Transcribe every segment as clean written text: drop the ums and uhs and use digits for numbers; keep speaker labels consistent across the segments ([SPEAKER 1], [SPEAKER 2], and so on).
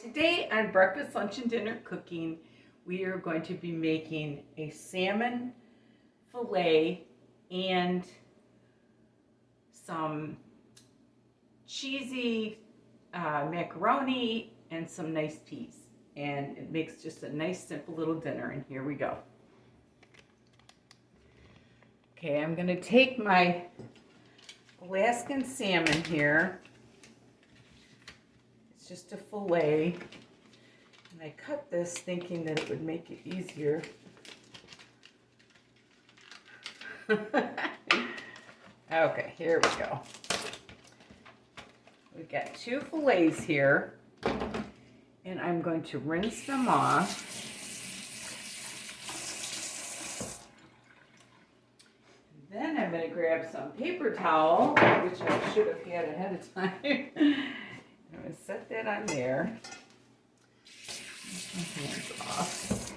[SPEAKER 1] Today on Breakfast, Lunch, and Dinner Cooking, we are going to be making a salmon fillet and some cheesy macaroni and some nice peas. And it makes just a nice, simple little dinner. And here we go. Okay, I'm going to take my Alaskan salmon here. It's just a fillet. And I cut this thinking that it would make it easier. Okay, here we go. We've got two fillets here. And I'm going to rinse them off. Then I'm going to grab some paper towel, which I should have had ahead of time. I'm going to set that on there. Get my hands off.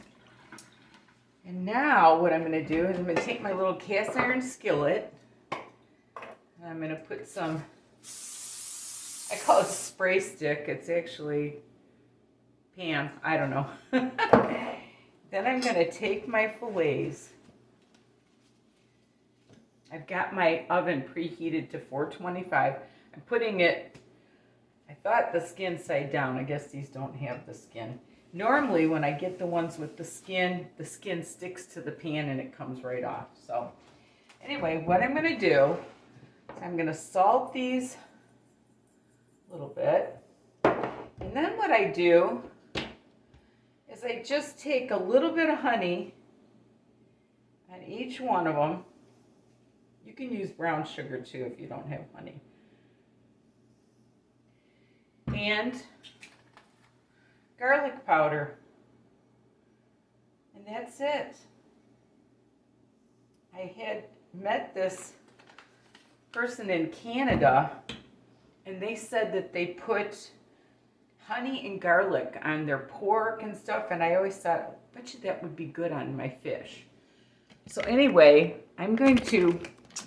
[SPEAKER 1] And now what I'm going to do is I'm going to take my little cast iron skillet. And I'm going to put some, I call it spray stick. It's actually pan, I don't know. Then I'm going to take my fillets. I've got my oven preheated to 425. I'm putting it, I thought the skin side down. I guess these don't have the skin. Normally when I get the ones with the skin sticks to the pan and it comes right off. So anyway, what I'm going to do is I'm going to salt these a little bit. And then what I do is I just take a little bit of honey on each one of them. You can use brown sugar too if you don't have honey. And garlic powder. And that's it. I had met this person in Canada and they said that they put honey and garlic on their pork and stuff, and I always thought, I bet you that would be good on my fish. So anyway, I'm going to,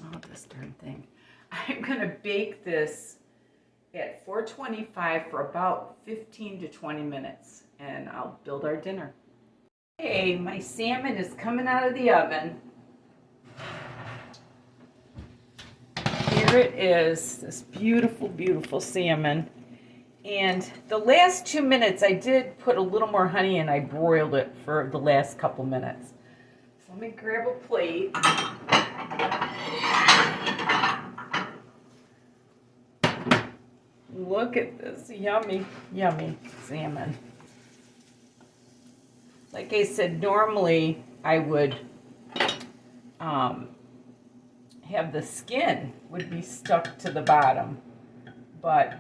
[SPEAKER 1] oh, this darn thing. I'm going to bake this at 425 for about 15 to 20 minutes, and I'll build our dinner. Okay, my salmon is coming out of the oven. Here it is, this beautiful, beautiful salmon. And the last 2 minutes, I did put a little more honey and I broiled it for the last couple minutes. So let me grab a plate. Look at this yummy, yummy salmon. Like I said, normally I would have the skin would be stuck to the bottom. But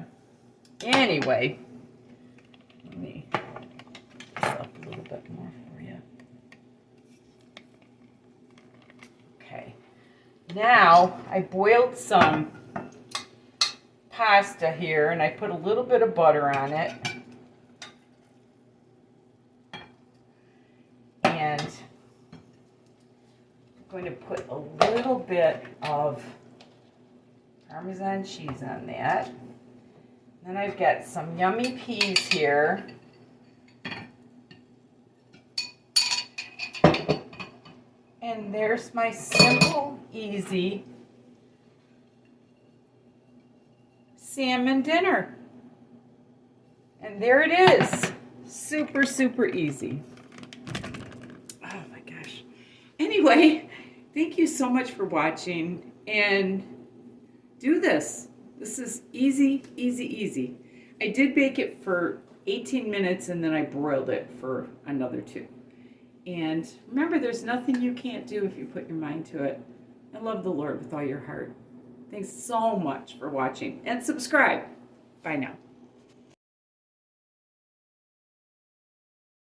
[SPEAKER 1] anyway, let me put this up a little bit more for you. Okay, now I boiled some pasta here and I put a little bit of butter on it. And I'm going to put a little bit of Parmesan cheese on that. Then I've got some yummy peas here. And there's my simple, easy salmon dinner. And there it is. Super, super easy. Oh my gosh. Anyway, thank you so much for watching. And do this. This is easy, easy, easy. I did bake it for 18 minutes and then I broiled it for another 2. And remember, there's nothing you can't do if you put your mind to it. And love the Lord with all your heart. Thanks so much for watching and subscribe. Bye now.